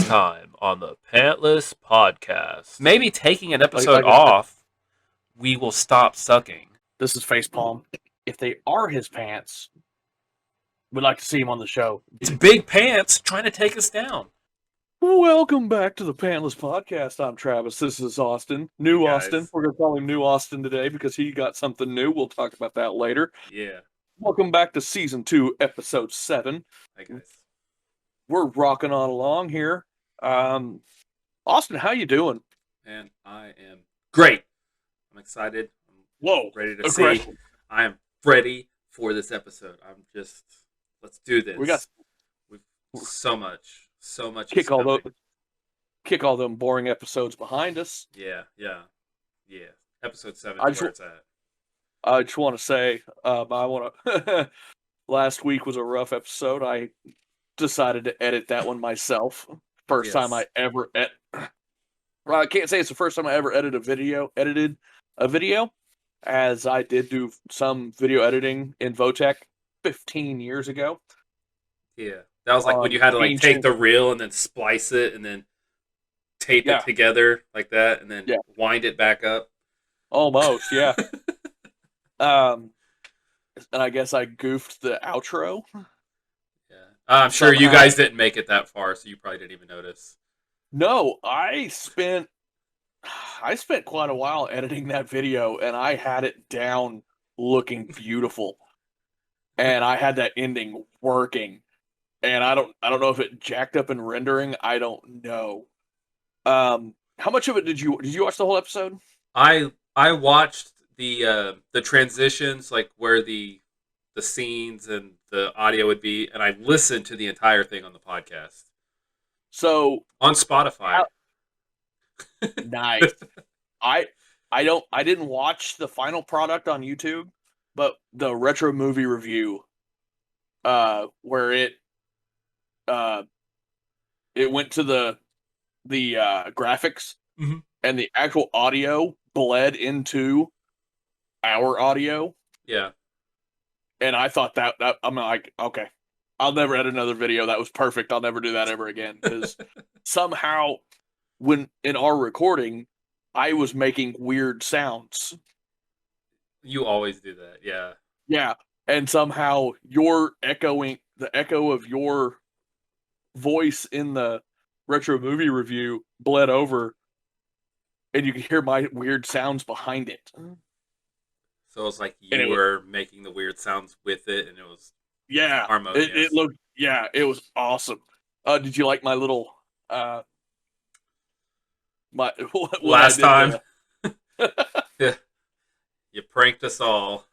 time on the Pantless podcast. Maybe taking an episode Like I said, off, we will stop sucking. this is Facepalm. If they are his pants, we'd like to see him on the show. It's Big Pants trying to take us down. Welcome back to the Pantless podcast. I'm Travis. This is Austin. New Hey, guys. Austin. We're going to call him New Austin today because he got something new. We'll talk about that later. Yeah. Welcome back to Season 2, Episode 7. Hi, guys. We're rocking on along here. Austin, how you doing? And I am great. I'm excited. I'm Whoa. ready to see. I am ready for this episode. Let's do this. We've so much Kick all them boring episodes behind us. Yeah. Episode 7 I is where it's at. I just want to say, last week was a rough episode. I decided to edit that one myself. First time I ever well, I can't say it's the first time I ever edited a video, as I did do some video editing in Votech 15 years ago. Yeah. That was like when you had to take the reel and then splice it and then tape it together like that and then wind it back up. Almost, yeah. And I guess I goofed the outro. Yeah. I'm sure you guys didn't make it that far, so you probably didn't even notice. No, I spent quite a while editing that video, and I had it down looking beautiful. And I had that ending working. And I don't know if it jacked up in rendering. I don't know. How much of it did you watch the whole episode? I watched the transitions, like where the scenes and the audio would be, and I listened to the entire thing on the podcast. So on Spotify. Nice. I didn't watch the final product on YouTube, but the retro movie review, where it went to the graphics, and the actual audio bled into our audio. Yeah. And I thought that I'm like, okay, I'll never edit another video. That was perfect. I'll never do that ever again. Because somehow, when in our recording, I was making weird sounds. You always do that, yeah. Yeah, and somehow the echo of your voice in the retro movie review bled over, and you could hear my weird sounds behind it. So it was like you were making the weird sounds with it, and it was harmonious. It looked, it was awesome. Did you like my little last time? Yeah. You pranked us all.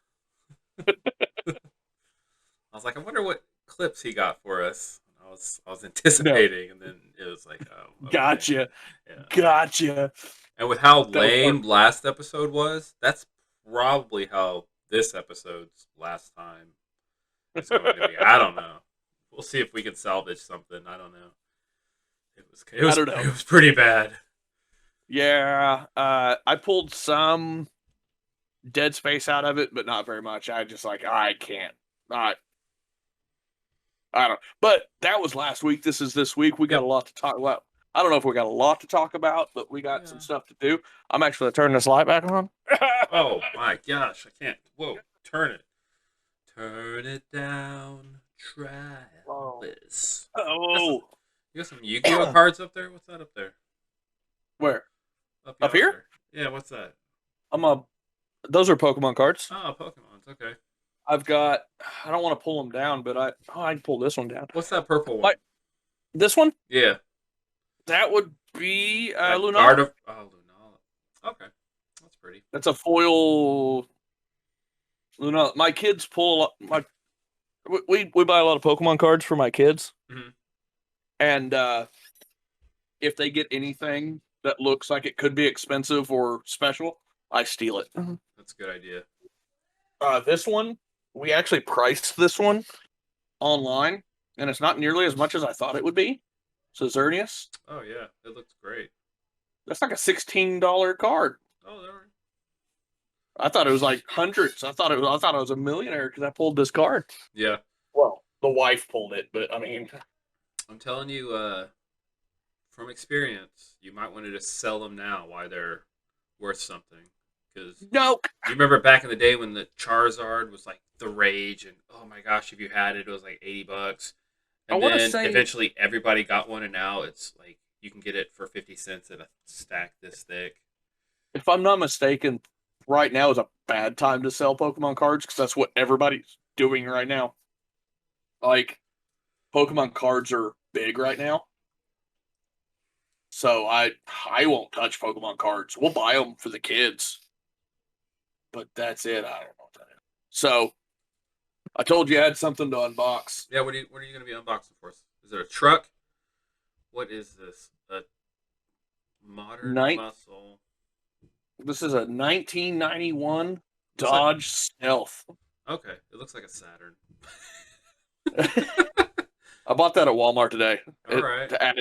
I was like, I wonder what clips he got for us. I was anticipating, and then it was like, oh, okay. Gotcha. And with how lame last episode was, that's probably how this episode's last time is going to be. I don't know. We'll see if we can salvage something. I don't know. It was pretty bad. Yeah, I pulled some dead space out of it, but not very much. I just I can't. I don't. But that was last week. This is this week. We got a lot to talk about. I don't know if we got a lot to talk about, but we got some stuff to do. I'm actually going to turn this light back on. Oh my gosh, I can't. Whoa, turn it. Turn it down, Travis. Oh. You got some Yu-Gi-Oh cards up there? What's that up there? Where? Up here? Yeah, what's that? Those are Pokemon cards. Oh, Pokemons, okay. I've got, I don't want to pull them down, but I can pull this one down. What's that purple one? This one? Yeah. That would be Lunala. Lunala. Okay. That's pretty. That's a foil Lunala. My kids we buy a lot of Pokemon cards for my kids. Mm-hmm. And if they get anything that looks like it could be expensive or special, I steal it. That's a good idea. This one, we actually priced this one online, and it's not nearly as much as I thought it would be. So Xerneas. Oh yeah, it looks great. That's like a $16 card. Oh, there. I thought it was like hundreds. I thought I was a millionaire because I pulled this card. Yeah. Well, the wife pulled it, but I mean, I'm telling you, from experience, you might want to just sell them now while they're worth something. Because No, you remember back in the day when the Charizard was like the rage, and oh my gosh, if you had it, it was like $80. I And want to then say, eventually everybody got one, and now it's like you can get it for 50 cents at a stack this thick. if I'm not mistaken, right now is a bad time to sell Pokemon cards because that's what everybody's doing right now. Like, Pokemon cards are big right now. So I won't touch Pokemon cards. We'll buy them for the kids. But that's it. I don't know what that is. So I told you I had something to unbox. Yeah, what are you going to be unboxing for us? Is it a truck? What is this? A modern muscle? This is a 1991 Looks Dodge Stealth. Okay, it looks like a Saturn. I bought that at Walmart today. All right. To add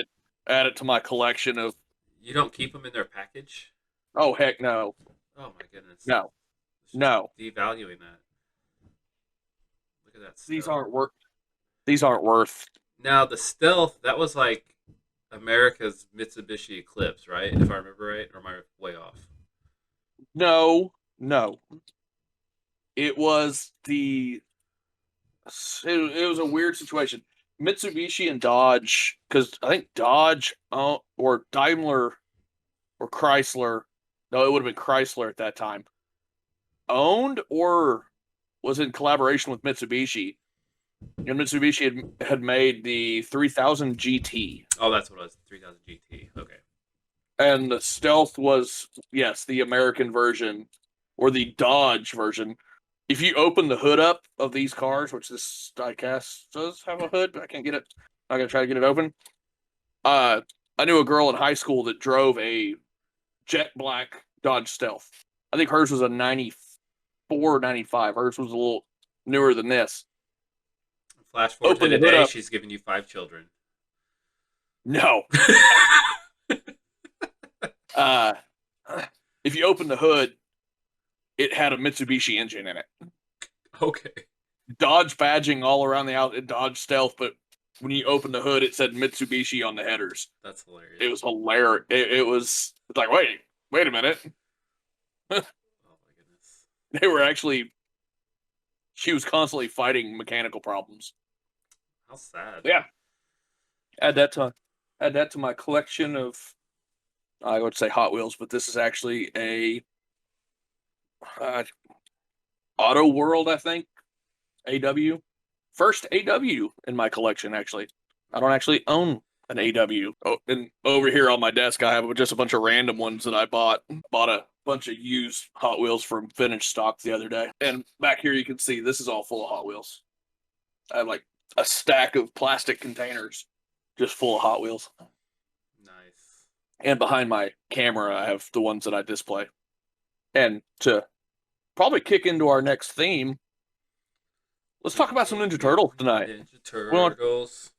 it to my collection of. You don't keep them in their package? Oh heck no. Oh my goodness. No. No. Devaluing that. Look at that. These aren't worth. Now the Stealth, that was like America's Mitsubishi Eclipse, right? If I remember right, or am I way off? No. It was it was a weird situation. Mitsubishi and Dodge, because I think Dodge or Daimler or Chrysler, no, it would have been Chrysler at that time, owned or was in collaboration with Mitsubishi. And Mitsubishi had made the 3000 GT. Oh, that's what it was. 3000 GT. Okay. And the Stealth was, yes, the American version or the Dodge version. If you open the hood up of these cars, which this diecast does have a hood, but I can't get it. I'm going to try to get it open. I knew a girl in high school that drove a jet black Dodge Stealth. I think hers was a 94, 95. Hers was a little newer than this. Flash forward to today, she's giving you 5 children. No. If you open the hood, it had a Mitsubishi engine in it. Okay. Dodge badging all around the out, Dodge Stealth, but when you open the hood, it said Mitsubishi on the headers. That's hilarious. It was hilarious. It was like, wait a minute. Oh my goodness. They were actually. She was constantly fighting mechanical problems. How sad. Yeah. Add that to my collection of. I would say Hot Wheels, but this is actually a Auto World, I think. AW. First AW in my collection, actually. I don't actually own an AW. Oh, and over here on my desk, I have just a bunch of random ones that I bought. Bought a bunch of used Hot Wheels from vintage stock the other day. And back here, you can see this is all full of Hot Wheels. I have like a stack of plastic containers just full of Hot Wheels. Nice. And behind my camera, I have the ones that I display. And to probably kick into our next theme, let's talk about some Ninja Turtles tonight. Ninja Turtles.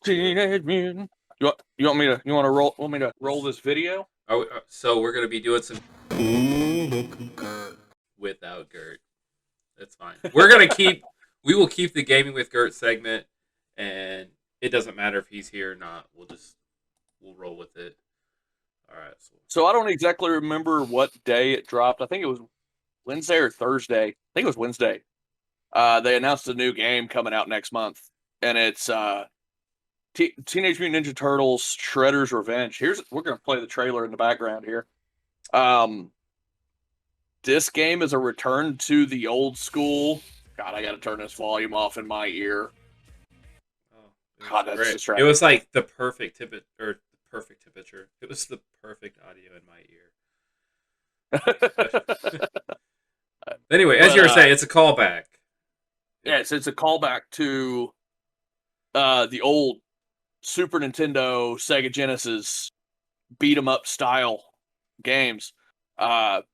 Teenage Mutant. You want me to roll this video? So we're gonna be doing some without Gert. That's fine. We will keep the gaming with Gert segment, and it doesn't matter if he's here or not. We'll roll with it. All right. So I don't exactly remember what day it dropped. I think it was Wednesday or Thursday. I think it was Wednesday. They announced a new game coming out next month, and it's Teenage Mutant Ninja Turtles: Shredder's Revenge. We're gonna play the trailer in the background here. This game is a return to the old school. God, I gotta turn this volume off in my ear. Oh, God, that's distracting. It was like the perfect temperature. It was the perfect audio in my ear. Anyway, as you were saying, it's a callback. Yes, it's a callback to the old Super Nintendo, Sega Genesis beat 'em up style games. It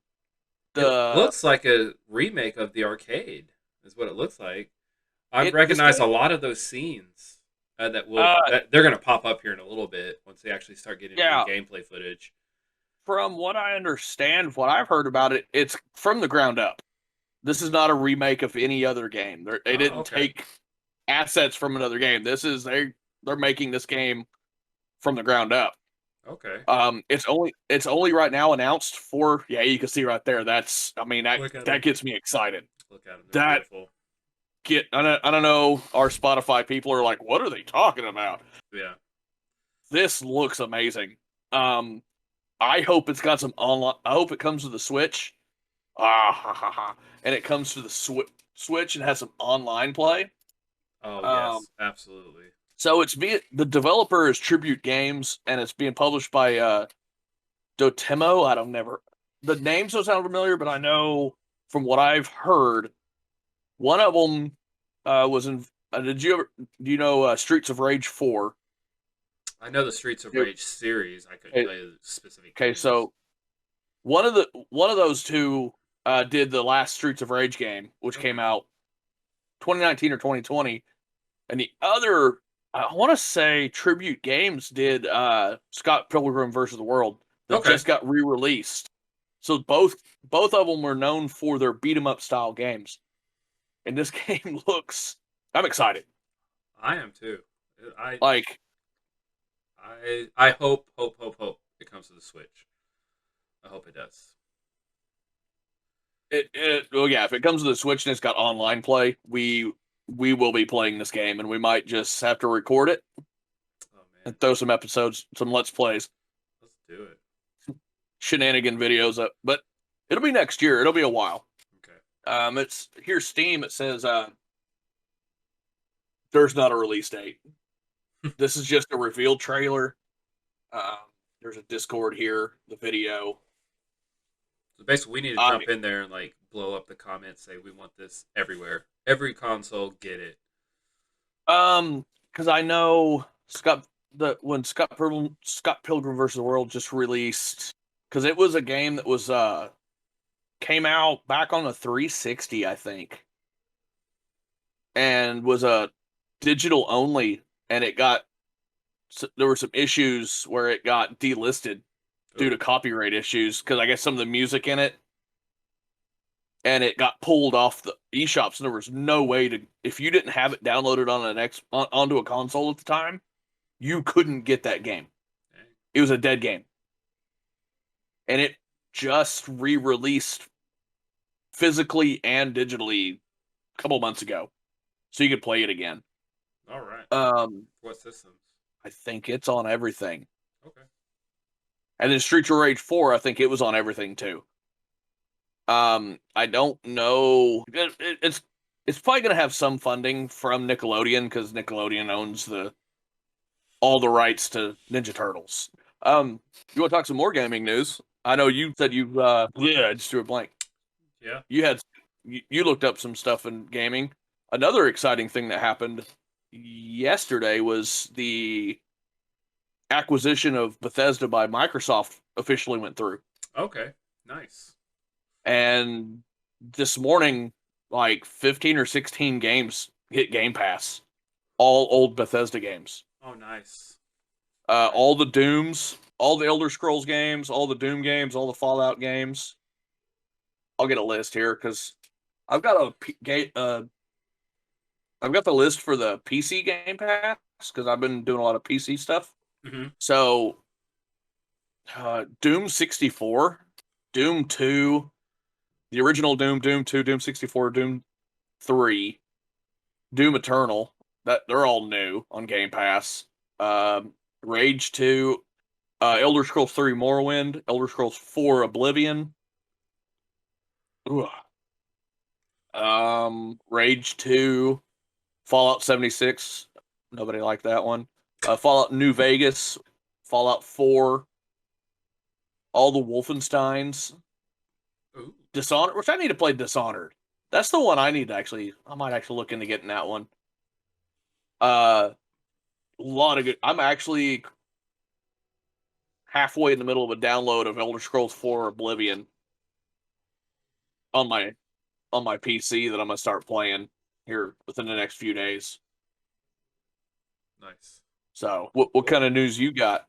looks like a remake of the arcade, is what it looks like. I recognize a lot of those scenes that they're going to pop up here in a little bit once they actually start getting into the gameplay footage. From what I understand, what I've heard about it, it's from the ground up. This is not a remake of any other game. They didn't take assets from another game. This is they're making this game from the ground up. Okay. It's only right now announced for, yeah, you can see right there. Look at That them. gets me excited. Look at them. They're That beautiful. I don't know. Our Spotify people are like, what are they talking about? Yeah. This looks amazing. Um, I hope it's got some online. I hope it comes to the Switch. Ah, ha, ha, ha. And it comes to the Switch and has some online play. Oh Um, yes, absolutely. so the developer is Tribute Games, and it's being published by Dotemu. I don't never the names don't sound familiar, but I know from what I've heard, one of them was in. Do you know Streets of Rage 4? I know the Streets of Yep. Rage series. I couldn't Okay, tell you the specific okay, games. so one of those two did the last Streets of Rage game, which came Okay. out 2019 or 2020, and the other, I want to say Tribute Games did Scott Pilgrim versus the World that Okay. just got re-released. So both of them were known for their beat 'em up style games, and this game looks. I'm excited. I am too. I Like I hope it comes to the Switch. I hope it does. well, yeah. If it comes to the Switch and it's got online play, we will be playing this game, and we might just have to record it Oh man, and throw some episodes, some let's plays, let's do it. shenanigan videos up. But it'll be next year. It'll be a while. Okay. It's here's Steam. It says there's not a release date. This is just a reveal trailer. Um, there's a Discord here, the video. So basically, we need to I jump in there and like blow up the comments. Say we want this everywhere. Every console, get it. because I know when Scott Pilgrim versus the World just released, because it was a game that was came out back on the 360, I think, and was a digital only, and there were some issues where it got delisted due to Oh, copyright issues because I guess some of the music in it, and it got pulled off the eShops, and there was no way to, if you didn't have it downloaded onto a console at the time, you couldn't get that game. dang. It was a dead game, and it just re-released physically and digitally a couple months ago, so you could play it again. All right. Um, What systems? I think it's on everything, Okay. and then Streets of Rage 4, I think it was on everything too. I don't know. It's probably gonna have some funding from Nickelodeon because Nickelodeon owns all the rights to Ninja Turtles. You want to talk some more gaming news? I know you said yeah, I just drew a blank. Yeah. You had you looked up some stuff in gaming. Another exciting thing that happened yesterday was the acquisition of Bethesda by Microsoft officially went through. Okay. Nice. And this morning, like 15 or 16 games hit Game Pass. All old Bethesda games. Oh, nice. All the Dooms, all the Elder Scrolls games, all the Doom games, all the Fallout games. I'll get a list here because I've got I've got the list for the PC Game Pass because I've been doing a lot of PC stuff. Mm-hmm. So, Doom 64, Doom 2, the original Doom, Doom 2, Doom 64, Doom 3, Doom Eternal. That they're all new on Game Pass. Rage 2, Elder Scrolls 3 Morrowind, Elder Scrolls 4 Oblivion. Ooh. Rage 2, Fallout 76. Nobody liked that one. Fallout New Vegas, Fallout 4, all the Wolfensteins, Ooh. Dishonored, which I need to play Dishonored. That's the one I need to I might actually look into getting that one. A lot of good. I'm actually halfway in the middle of a download of Elder Scrolls 4 Oblivion on my PC that I'm gonna start playing here within the next few days. Nice. So, what Cool. kind of news you got?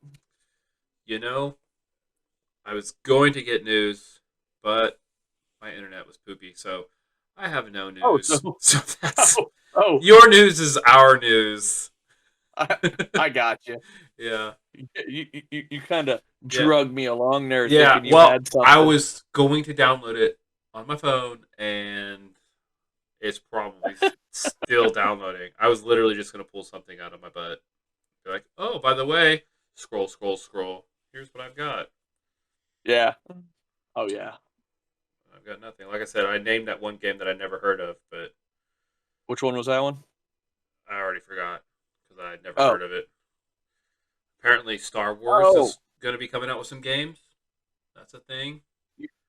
You know, I was going to get news, but my internet was poopy, so I have no Oh, news. So that's oh, your news is our news. I got you. Yeah. You kind of Yeah. drug me along there Yeah. thinking you Well, had I something. was going to download it on my phone, and it's probably still downloading. I was literally just going to pull something out of my butt. Be like, oh, by the way, scroll, scroll, scroll. Here's what I've got. Yeah. Oh yeah. I've got nothing. Like I said, I named that one game that I never heard of, but Which one was that one? I already forgot because I had never Oh. heard of it. Apparently, Star Wars Oh. is going to be coming out with some games. That's a thing.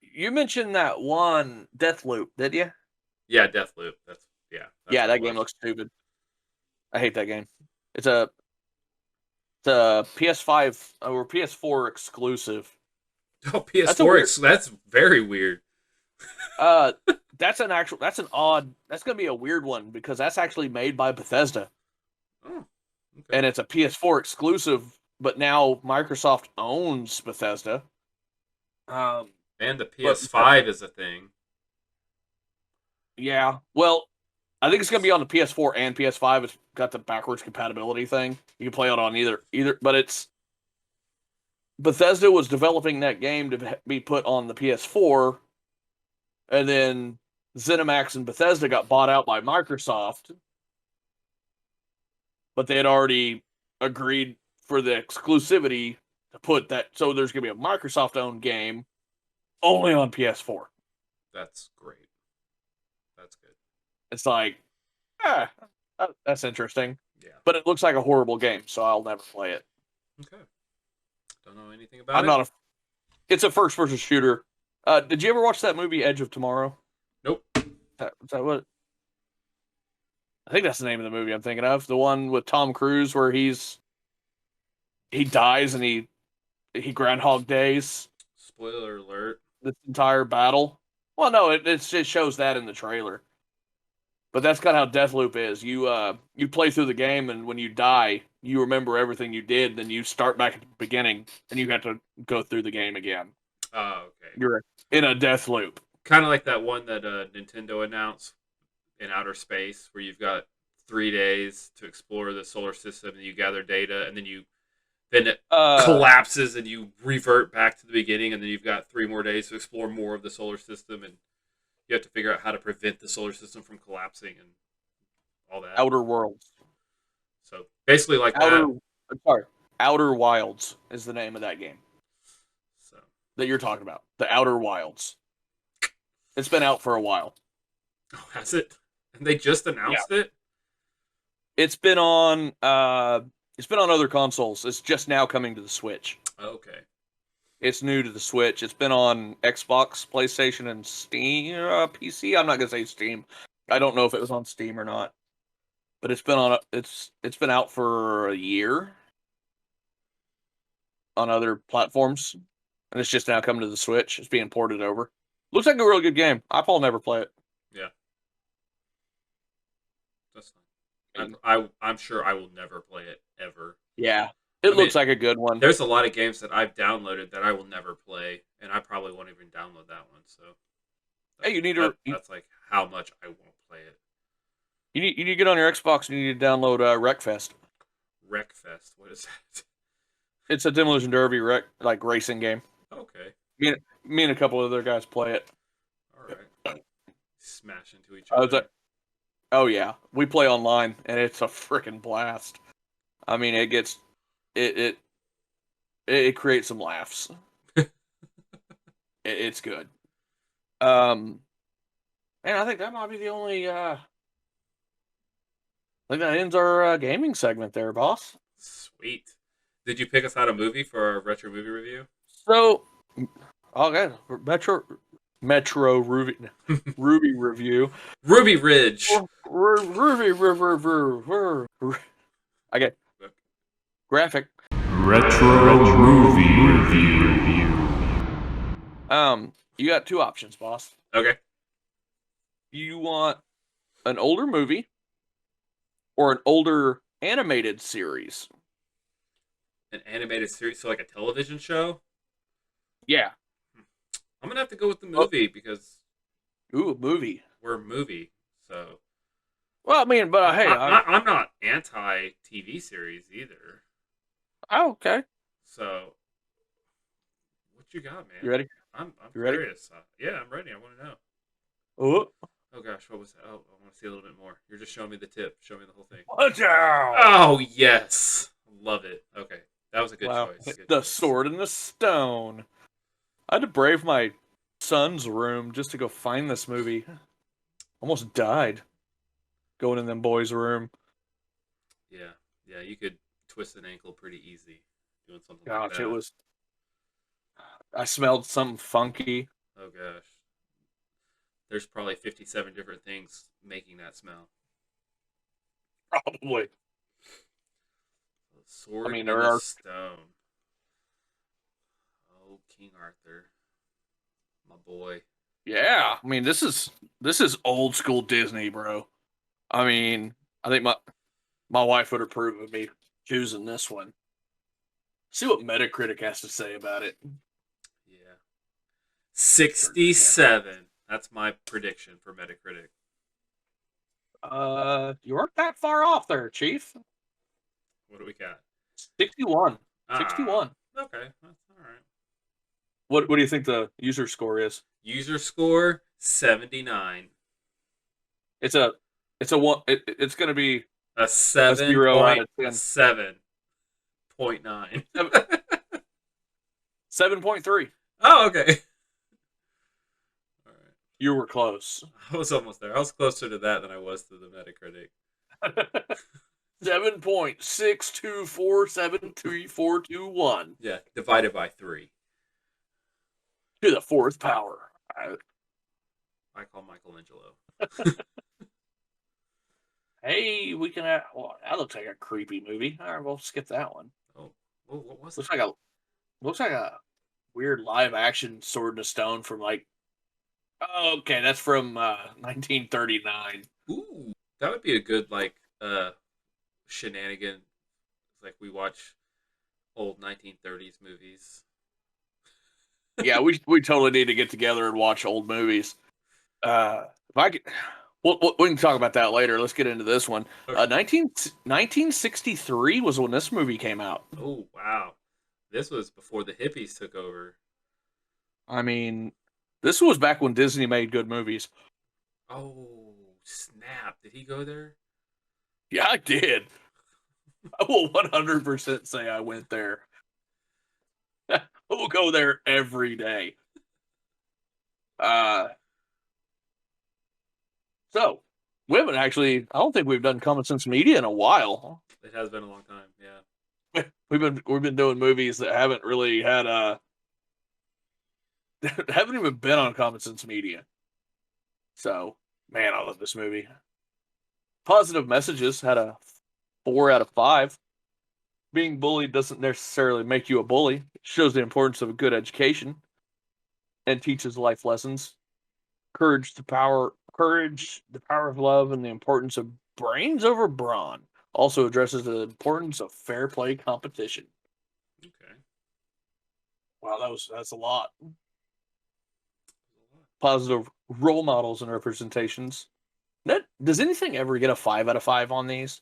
You mentioned that one Deathloop, did you? Yeah, Deathloop. That's Yeah, what it that game was. looks stupid. I hate that game. It's a PS5 or PS4 exclusive. Oh, That's a PS4. weird. That's very weird. Uh, that's an actual. That's an odd. That's gonna be a weird one because that's actually made by Bethesda, Oh, okay. and it's a PS4 exclusive. But now Microsoft owns Bethesda. Um, And the but PS5 is a thing. yeah, well, I think it's gonna be on the PS4 and PS5. It's got the backwards compatibility thing. You can play it on either. But it's Bethesda was developing that game to be put on the PS4, and then ZeniMax and Bethesda got bought out by Microsoft, but they had already agreed for the exclusivity to put that. So there's going to be a Microsoft owned game only on PS4. That's great. That's good. It's like, ah, that's interesting. Yeah. But it looks like a horrible game, so I'll never play it. Okay. Don't know anything about I'm it. not a. It's a first person shooter. Did you ever watch that movie Edge of Tomorrow? Nope. Is that what? I think that's the name of the movie I'm thinking of. The one with Tom Cruise where he dies and he Groundhog Days Spoiler alert. this entire battle. Well, no, it shows that in the trailer. But that's kind of how Deathloop is. You play through the game, and when you die, you remember everything you did. Then you start back at the beginning, and you have to go through the game again. Oh, okay. You're in a death loop. Kind of like that one that Nintendo announced in outer space, where you've got 3 days to explore the solar system, and you gather data, and then it collapses, and you revert back to the beginning, and then you've got 3 more days to explore more of the solar system, and you have to figure out how to prevent the solar system from collapsing and all that. Outer Worlds. So basically, like that. Outer Wilds is the name of that game. So That you're talking about. The Outer Wilds. It's been out for a while. oh, has it? And they just announced it. It's been on other consoles. It's just now coming to the Switch. Okay. It's new to the Switch. It's been on Xbox, PlayStation, and Steam, PC. I'm not gonna say Steam. I don't know if it was on Steam or not, but it's been out for a year on other platforms, and it's just now coming to the Switch. It's being ported over. Looks like a really good game. I'll never play it. Yeah. That's fine. I'm sure I will never play it ever. Yeah, it looks like a good one. There's a lot of games that I've downloaded that I will never play, and I probably won't even download that one. So, Hey, you need to. That's like how much I won't play it. You need to get on your Xbox and you need to download Wreckfest. Wreckfest. What is that? It's a Demolition Derby racing game. Okay. Me and a couple of other guys play it. All right. Smash into each other. Oh yeah, we play online and it's a freaking blast. I mean, it creates some laughs. It's good. And I think that might be the only. I think that ends our gaming segment there, boss. Sweet. Did you pick us out a movie for our retro movie review? So, okay, Metro Ruby Ruby review. Ruby Ridge. I get graphic. Retro movie review. You got two options, boss. Okay. You want an older movie or an older animated series? An animated series, so like a television show? Yeah. I'm going to have to go with the movie because Ooh, movie. we're a movie, so. Well, I mean, but hey, I'm not anti TV series either. oh, okay. So, what you got, man? You ready? I'm You ready? curious. Yeah, I'm ready. I want to know. Oh, Oh gosh, what was that? Oh, I want to see a little bit more. You're just showing me the tip. Show me the whole thing. watch out! Oh yes, love it. Okay, that was a good Wow, choice. Good the choice. sword and the stone. I had to brave my son's room just to go find this movie. Almost died going in them boys' room. Yeah, yeah, you could twist an ankle pretty easy doing something like Gosh, that. it was. I smelled something funky. Oh gosh, there's probably 57 different things making that smell. Probably. The sword I mean, and there the are. stone. Oh, King Arthur, my boy. Yeah, I mean, this is old school Disney, bro. I mean, I think my wife would approve of me choosing this one. See what Metacritic has to say about it. Yeah, 67. That's my prediction for Metacritic. You weren't that far off there, Chief. What do we got? 61. Ah, 61. okay, that's all right. What do you think the user score is? User score 79. It's a one. It's going to be A a 0 out of 10. 7.9. 7.3. Oh, okay. All right. You were close. I was almost there. I was closer to that than I was to the Metacritic. 7.624734421. Yeah, divided by 3. To the fourth power. I call Michelangelo. Hey, we can have. Well, that looks like a creepy movie. All right, we'll skip that one. Oh, what was Looks that? looks like a weird live action Sword in a Stone from like. Oh, okay, that's from 1939. Ooh, that would be a good shenanigan. Like we watch old 1930s movies. Yeah, we totally need to get together and watch old movies. If I could, we can talk about that later. Let's get into this one. Okay. 1963 was when this movie came out. Oh wow, this was before the hippies took over. I mean, this was back when Disney made good movies. Oh snap! Did he go there? Yeah, I did. I will 100% say I went there. We'll go there every day. So we haven't actually. I don't think we've done Common Sense Media in a while. It has been a long time. Yeah. We've been doing movies that haven't really had haven't even been on Common Sense Media. So man, I love this movie. Positive Messages had a 4 out of 5. Being bullied doesn't necessarily make you a bully. It shows the importance of a good education and teaches life lessons. Courage, the power of love, and the importance of brains over brawn. Also addresses the importance of fair play competition. Okay. Wow, that's a lot. Positive role models and representations. Does anything ever get a 5 out of 5 on these?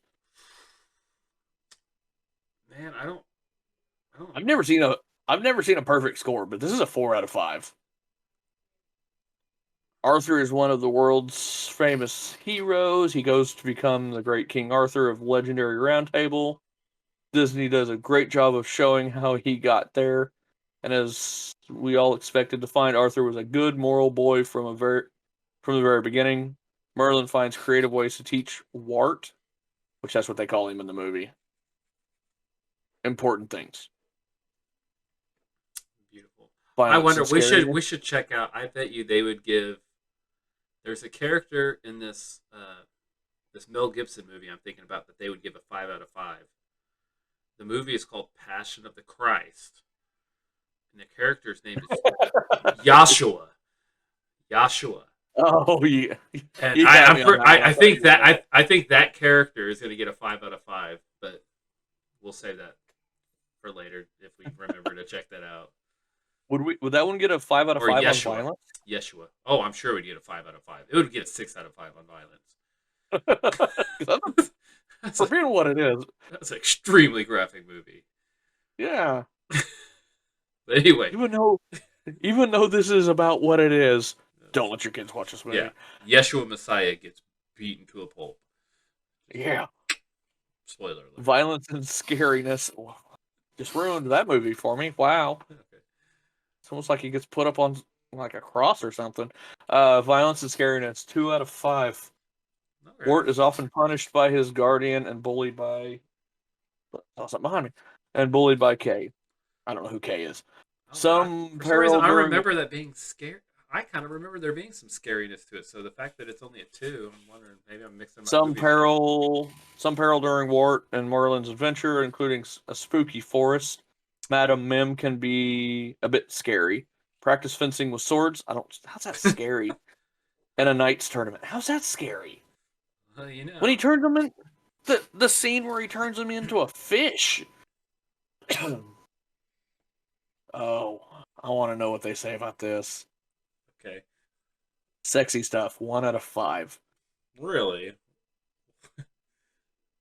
Man, I don't. I've never seen a perfect score, but this is a 4 out of 5. Arthur is one of the world's famous heroes. He goes to become the great King Arthur of legendary Round Table. Disney does a great job of showing how he got there. And as we all expected to find, Arthur was a good moral boy from the very beginning. Merlin finds creative ways to teach Wart, which that's what they call him in the movie, important things. Beautiful. Violence I wonder. and scariness. We should check out. I bet you they would give. There's a character in this this Mel Gibson movie I'm thinking about that they would give a 5 out of 5. The movie is called Passion of the Christ, and the character's name is Joshua. Joshua. Oh yeah. And You got me on that I one. think that I think that character is going to get a 5 out of 5, but we'll save that for later if we remember to check that out. Would that one get a 5 out of Or 5 on Yeshua. violence? Yeshua. Oh, I'm sure we'd get a 5 out of 5. It would get a 6 out of 5 on violence. For being what it is. That's an extremely graphic movie. Yeah. But anyway. Even though this is about what it is, don't let your kids watch this movie. Yeah. Yeshua Messiah gets beaten to a pulp. Yeah. Spoiler alert. Violence and scariness. Just ruined that movie for me. Wow. Okay. It's almost like he gets put up on like a cross or something. Violence and scariness, 2 out of 5. Okay. Wart is often punished by his guardian and bullied by... Oh, something behind me. And bullied by Kay. I don't know who Kay is. For some reason, I remember that being scary. I kind of remember there being some scariness to it. So the fact that it's only a 2, I'm wondering, maybe I'm mixing some peril during Wart and Merlin's adventure, including a spooky forest. Madam Mim can be a bit scary. Practice fencing with swords. How's that scary? And a knight's tournament. How's that scary? Well, you know. When he turns them in, the scene where he turns them into a fish. Oh, I want to know what they say about this. Okay. Sexy stuff. 1 out of 5. Really?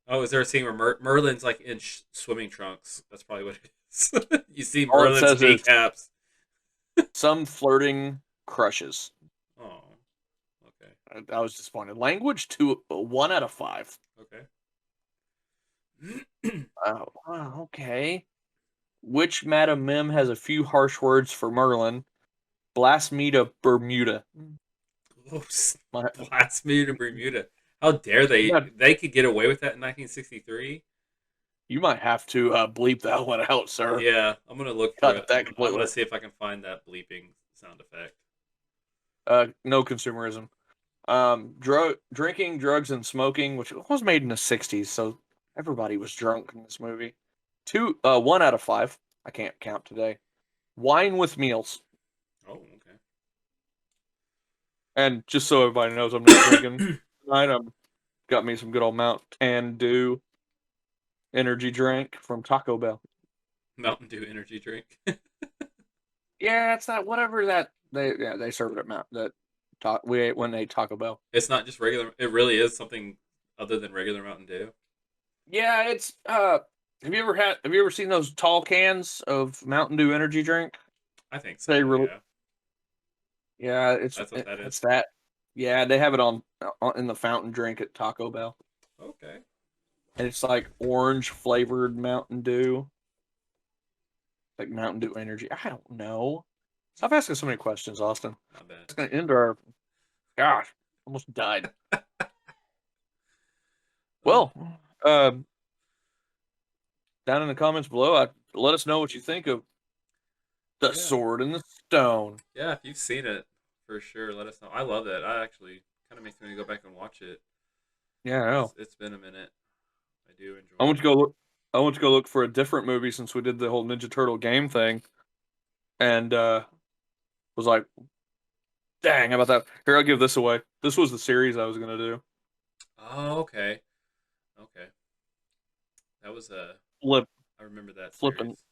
Oh, is there a scene where Merlin's like in swimming trunks? That's probably what it is. You see Merlin's kneecaps. Some flirting crushes. Oh, okay. I was disappointed. Language 1 out of 5. Okay. Oh, okay. Which Madam Mim has a few harsh words for Merlin? Blast me to Bermuda. Oops. Blast me to Bermuda. How dare they? Yeah. They could get away with that in 1963. You might have to bleep that one out, sir. Yeah, I'm gonna look for it. I'm gonna see if I can find that bleeping sound effect. No consumerism. Drinking, drugs, and smoking, which was made in the 60s, so everybody was drunk in this movie. 1 out of 5. I can't count today. Wine with meals. Oh, okay. And just so everybody knows, I'm not drinking tonight. Got me some good old Mountain Dew energy drink from Taco Bell. Mountain Dew energy drink. Yeah, it's that whatever that they serve it at we ate when they Taco Bell. It's not just regular. It really is something other than regular Mountain Dew. Yeah, it's Have you ever seen those tall cans of Mountain Dew energy drink? I think so. Yeah, that's what that is. It's that. Yeah, they have it on in the fountain drink at Taco Bell. Okay. And it's like orange flavored Mountain Dew. Like Mountain Dew energy. I don't know. Stop asking so many questions, Austin. Not bad. It's gonna end our. Gosh, almost died. Well, down in the comments below, let us know what you think of The Sword in the Stone. Yeah, if you've seen it, for sure, let us know. I love it. I actually kind of makes me go back and watch it. Yeah, I know. It's been a minute. I do enjoy. I want to go look for a different movie since we did the whole Ninja Turtle game thing, and was like, "Dang, how about that?" Here, I'll give this away. This was the series I was gonna do. Oh, okay. Okay. That was a flip. I remember that flipping. Series.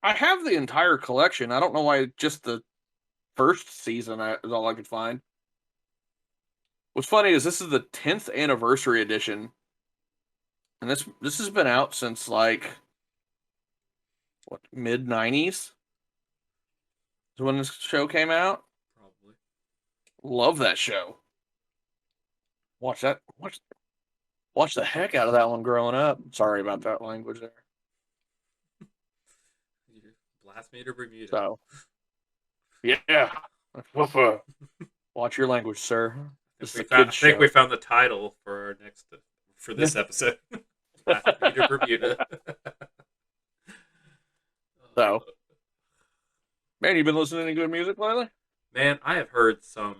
I have the entire collection. I don't know why just the first season is all I could find. What's funny is this is the 10th anniversary edition, and this has been out since like mid-90s. Is when this show came out. Probably. Love that show. Watch the heck out of that one growing up. Sorry about that language there. Blast me to Bermuda. So, yeah. Watch your language, sir. I think we found the title for this episode. Blast me to Bermuda. So, man, you been listening to good music lately? Man, I have heard some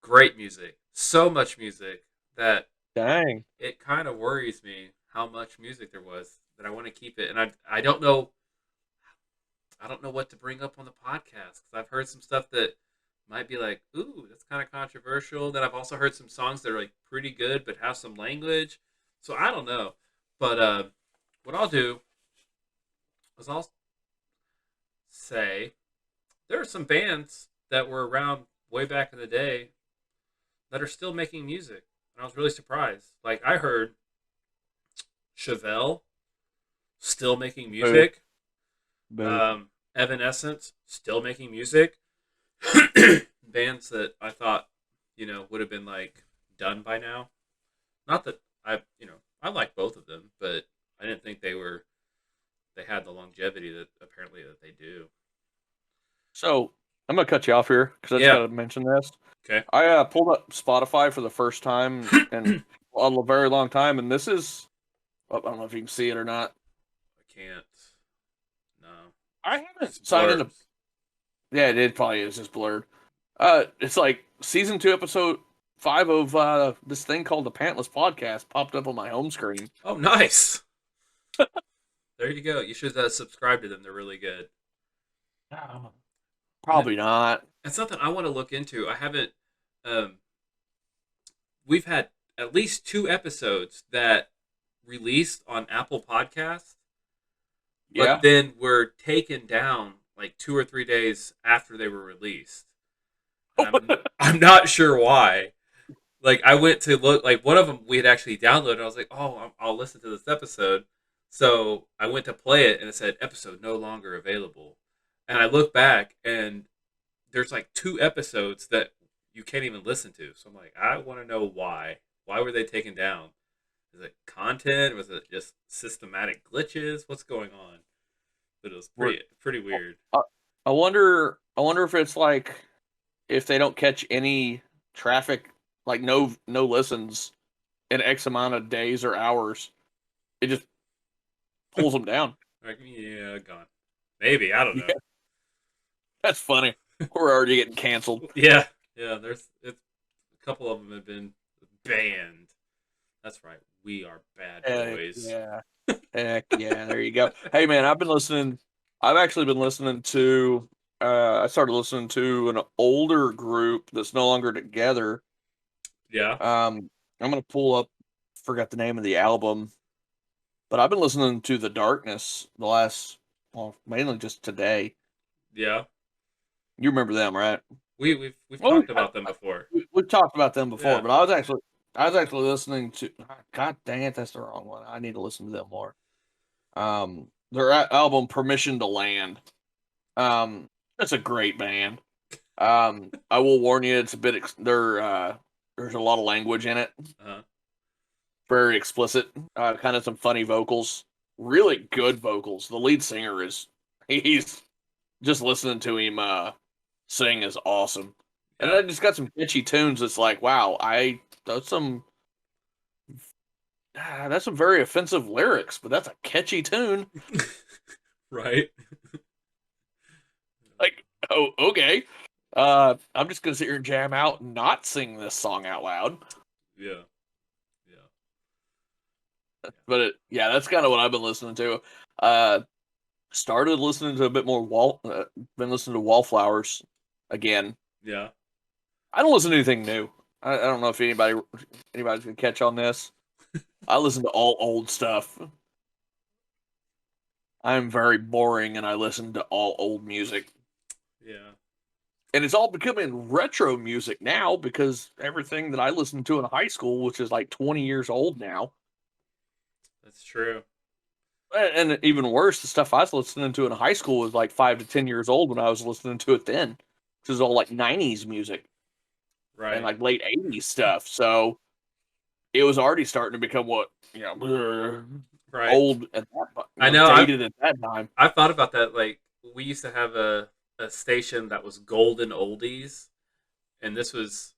great music. So much music that dang, it kind of worries me how much music there was that I want to keep it, and I don't know. I don't know what to bring up on the podcast because I've heard some stuff that might be like, ooh, that's kind of controversial. Then I've also heard some songs that are like pretty good but have some language. So I don't know. But what I'll do is I'll say there are some bands that were around way back in the day that are still making music. and I was really surprised. Like I heard Chevelle still making music, Boo. Evanescence still making music, bands that I thought would have been like done by now. Not that I like both of them, but I didn't think they had the longevity that apparently that they do. So I'm gonna cut you off here because I just Yeah. gotta mention this. Okay. I pulled up Spotify for the first time in a very long time, and this is I don't know if you can see it or not. I can't. No. I haven't It's signed into. blurred. Yeah, it probably is just blurred. It's like season 2, episode 5 of this thing called the Pantless podcast popped up on my home screen. Oh, nice. There you go. You should subscribe to them. They're really good. Probably not. It's something I want to look into. I haven't. We've had at least 2 episodes that released on Apple Podcasts, but Yeah. then were taken down like 2 or 3 days after they were released. I'm not sure why. Like I went to look, like one of them we had actually downloaded. I was like, oh, I'll listen to this episode. So I went to play it, and it said episode no longer available. And I look back, and there's like 2 episodes that you can't even listen to. So I'm like, I want to know why. Why were they taken down? Is it content? Was it just systematic glitches? What's going on? But it was pretty weird. I wonder if it's like if they don't catch any traffic, like no listens in X amount of days or hours, it just pulls them down. Like, yeah, gone. Maybe, I don't know. Yeah. That's funny. We're already getting canceled. Yeah. It's a couple of them have been banned. That's right. We are bad boys. Yeah. Heck yeah. There you go. Hey man, I've actually been listening to. I started listening to an older group that's no longer together. Yeah. I'm gonna pull up. Forgot the name of the album, but I've been listening to The Darkness mainly just today. Yeah. You remember them, right? We've talked about them before. We've talked about them before, Yeah. but I was actually listening to. God dang it, that's the wrong one. I need to listen to them more. Their album "Permission to Land." That's a great band. I will warn you, it's a bit. There's a lot of language in it. Uh-huh. Very explicit. Kind of some funny vocals. Really good vocals. The lead singer he's just listening to him sing is awesome. Yeah. And I just got some catchy tunes. It's like, wow, that's some very offensive lyrics, but that's a catchy tune. Right. Like, oh, okay. I'm just gonna sit here and jam out and not sing this song out loud. Yeah. But that's kind of what I've been listening to. Started listening to a bit more been listening to Wallflowers again. Yeah. I don't listen to anything new. I don't know if anybody's gonna catch on this. I listen to all old stuff. I'm very boring, and I listen to all old music. Yeah. And it's all becoming retro music now because everything that I listened to in high school, which is like 20 years old now. That's true. And even worse, the stuff I was listening to in high school was like 5 to 10 years old when I was listening to it then. This is all like 90s music. Right. And like late 80s stuff. So it was already starting to become what, right. old at that I know. Dated at that time. I thought about that. Like, we used to have a station that was Golden Oldies, and this was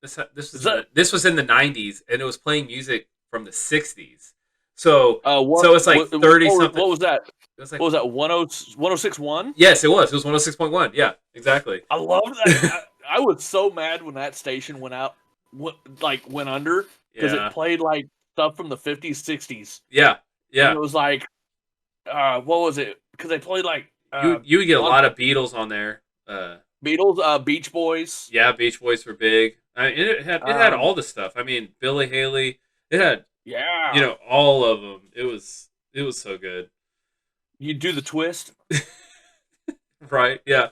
in the 90s, and it was playing music from the 60s. So so it's like 30 something. What was that? It was like, what was that? 106.1? Yes, it was. It was 106.1. Yeah, exactly. I love that. I was so mad when that station went under because it played like stuff from the 50s, 60s. Yeah. And it was like, what was it? Because they played like you would get a lot of Beatles on there. Beatles, Beach Boys. Yeah, Beach Boys were big. I mean, it had all the stuff. I mean, Billy Haley. It had all of them. It was so good. You do the twist, right? Yeah,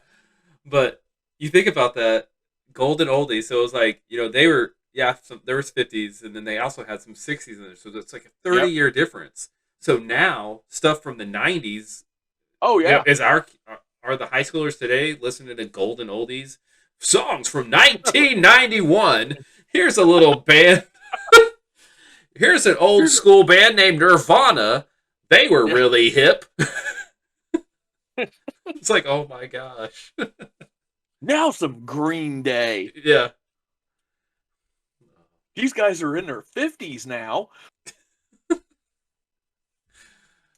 but you think about that Golden Oldies. So it was like they were Yeah, there was 50s, and then they also had some 60s in there, so it's like a 30-year difference. So now stuff from the 90s. Oh yeah. Are the high schoolers today listening to golden oldies songs from 1991? Here's a little band. Here's an old school band named Nirvana. They were really hip. It's like, oh my gosh. Now some Green Day. Yeah. These guys are in their 50s now.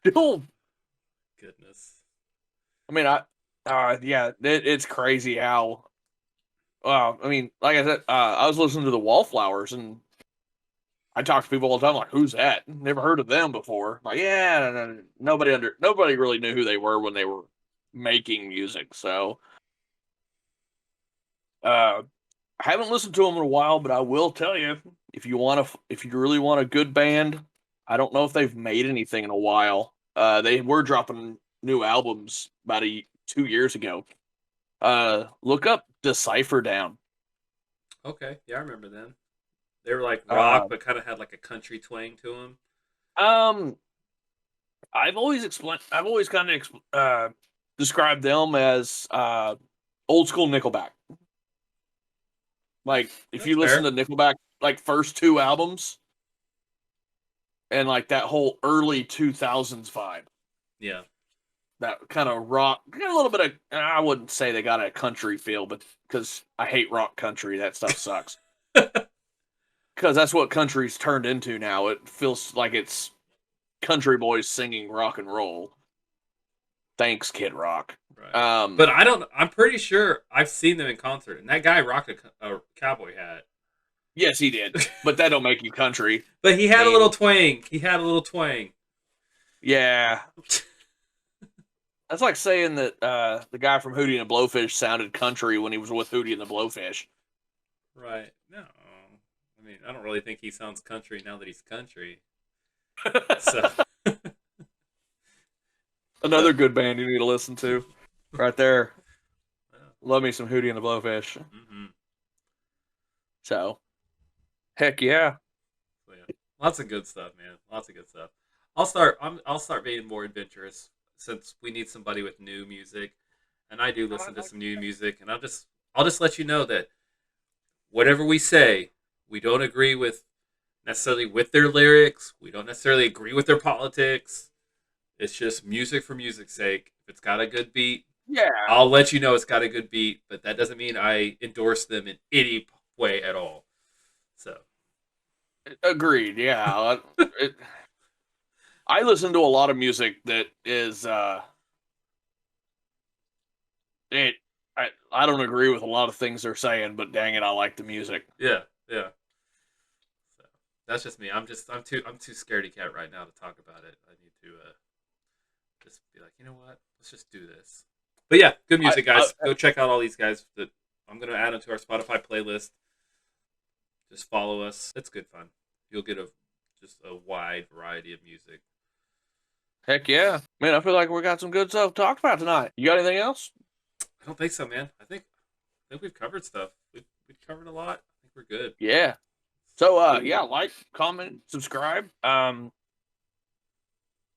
Still. Goodness. I mean, it's crazy how. I mean, like I said, I was listening to the Wallflowers, and I talk to people all the time, like, "Who's that? Never heard of them before." Like, yeah, nobody really knew who they were when they were making music. So, I haven't listened to them in a while, but I will tell you, if you really want a good band, I don't know if they've made anything in a while. They were dropping new albums about 2 years ago. Look up Decipher Down. Okay, yeah, I remember them. They were like rock, but kind of had like a country twang to them. I've always kind of described them as old school Nickelback. Like, if you listen to Nickelback, like, first 2 albums, and like that whole early 2000s vibe. Yeah. That kind of rock, a little bit of, I wouldn't say they got a country feel, but because I hate rock country, that stuff sucks. Because that's what country's turned into now. It feels like it's country boys singing rock and roll. Thanks, Kid Rock. Right. But I'm pretty sure I've seen them in concert, and that guy rocked a cowboy hat. Yes, he did. But that don't make you country. But he had a little twang. Yeah. That's like saying that the guy from Hootie and the Blowfish sounded country when he was with Hootie and the Blowfish. Right. No. I mean, I don't really think he sounds country now that he's country. So. Another good band you need to listen to. Right there. Love me some Hootie and the Blowfish. Mm-hmm. So, heck yeah. Lots of good stuff, man. Lots of good stuff. I'll start being more adventurous since we need somebody with new music, and I do listen to some new music, and I'll just let you know that whatever we say, we don't agree with necessarily with their lyrics. We don't necessarily agree with their politics. It's just music for music's sake. If it's got a good beat, yeah, I'll let you know it's got a good beat, but that doesn't mean I endorse them in any way at all. So, agreed. Yeah, I listen to a lot of music that is I don't agree with a lot of things they're saying, but dang it, I like the music. Yeah. So, that's just me. I'm too scaredy cat right now to talk about it. I need to just be like, you know what? Let's just do this. But yeah, good music, guys. Go check out all these guys. That I'm going to add them to our Spotify playlist. Just follow us. It's good fun. You'll get just a wide variety of music. Heck yeah. Man, I feel like we got some good stuff talked about tonight. You got anything else? I don't think so, man. I think we've covered stuff. We've covered a lot. I think we're good. Yeah. So yeah, like, comment, subscribe.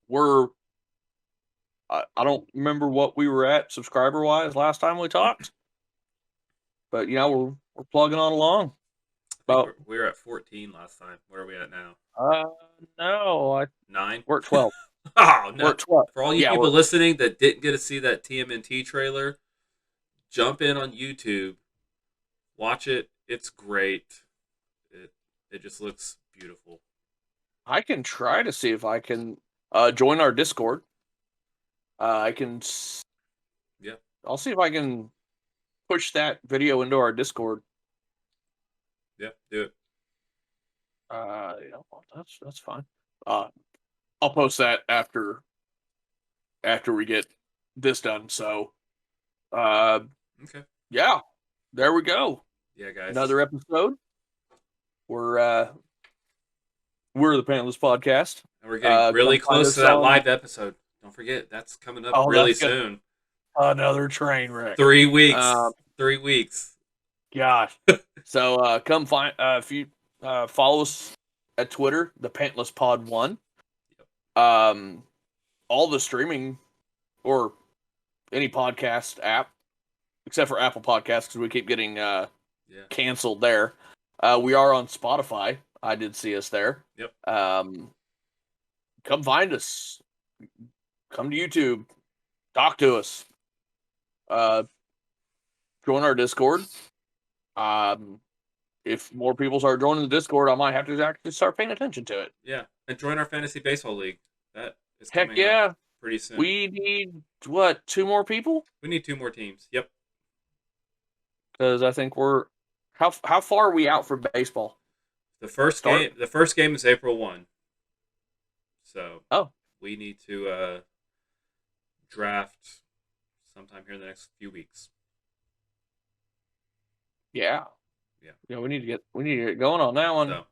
We're I don't remember what we were at subscriber wise last time we talked. But we're plugging on along. We were at 14 last time. Where are we at now? No, 9. We're at 12. Oh no! We're at 12. For all you people listening that didn't get to see that TMNT trailer, jump in on YouTube, watch it. It's great. It just looks beautiful. I can try to see if I can join our Discord. I can. Yeah. I'll see if I can push that video into our Discord. Yeah, do it. That's fine. I'll post that after we get this done. So, okay. Yeah, there we go. Yeah, guys. Another episode. We're the Pantless Podcast. And we're getting really close to that live episode. Don't forget, that's coming up really soon. Another train wreck. 3 weeks. 3 weeks. Gosh. So come find if you follow us at Twitter, the Pantless Pod 1. All the streaming or any podcast app, except for Apple Podcasts, because we keep getting canceled there. We are on Spotify. I did see us there. Yep. Come find us. Come to YouTube. Talk to us. Join our Discord. If more people start joining the Discord, I might have to actually start paying attention to it. Yeah, and join our fantasy baseball league. That is Heck coming yeah. up pretty soon. We need, what, 2 more people? We need 2 more teams. Yep. Because I think we're... How far are we out for baseball? The first game is April 1. So we need to draft sometime here in the next few weeks. Yeah, we need to get going on that one. So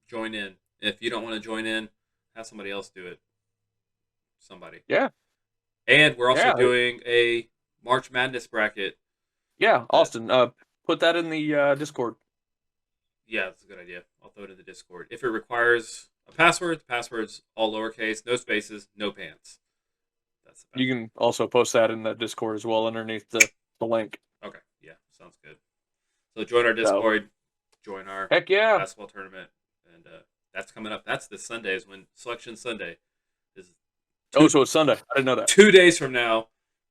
join in. If you don't want to join in, have somebody else do it. Somebody. Yeah. And we're also doing a March Madness bracket. Yeah, Austin, put that in the Discord. Yeah, that's a good idea. I'll throw it in the Discord. If it requires a password, the password's all lowercase, no spaces, no pants. That's the you can also post that in the Discord as well underneath the link. Okay, yeah, sounds good. So join our Discord, join our basketball tournament, and that's coming up. That's this Sunday is when Selection Sunday is. So it's Sunday. I didn't know that. 2 days from now,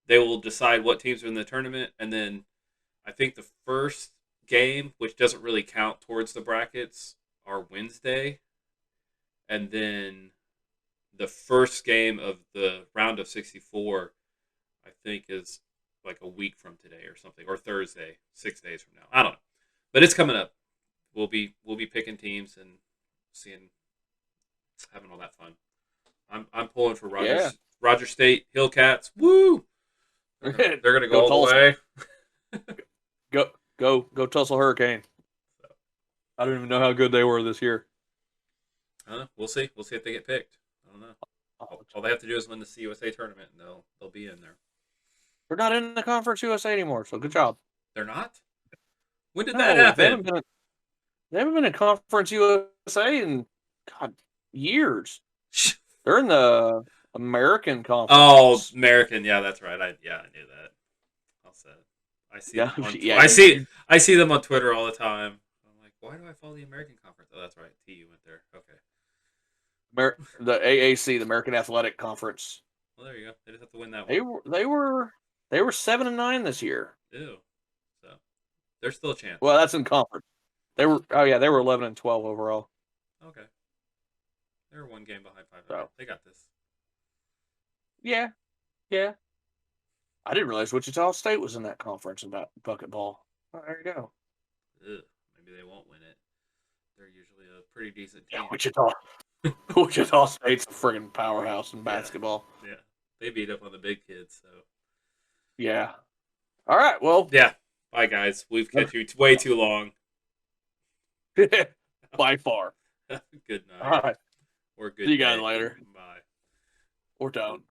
they will decide what teams are in the tournament, and then I think the first game, which doesn't really count towards the brackets, are Wednesday, and then the first game of the round of 64, I think, is like a week from today or something, or Thursday, 6 days from now. I don't know, but it's coming up. We'll be picking teams and having all that fun. I'm pulling for Roger State Hillcats. Woo! They're gonna go all the way. Go Tulsa Hurricane. I don't even know how good they were this year. We'll see. We'll see if they get picked. I don't know. All they have to do is win the CUSA tournament, and they'll be in there. They're not in the Conference USA anymore, so good job. They're not? When did that happen? They haven't been in Conference USA in, years. They're in the American Conference. Oh, American. Yeah, that's right. I knew that. I see them on I see them on Twitter all the time. I'm like, why do I follow the American Conference? Oh, that's right. TU went there. Okay. The AAC, the American Athletic Conference. Well, there you go. They just have to win that one. They were 7-9 this year. Ew. So there's still a chance. Well, that's in conference. They were 11-12 overall. Okay. They're 1 game behind 500. So. They got this. Yeah. I didn't realize Wichita State was in that conference about bucket ball. Oh, there you go. Ugh, maybe they won't win it. They're usually a pretty decent team. Yeah, Wichita State's a friggin' powerhouse in basketball. Yeah. They beat up on the big kids, so. Yeah. All right, well. Yeah. Bye, guys. We've kept you way too long. By far. Good night. All right. Or good See you guys later. Bye. Or don't.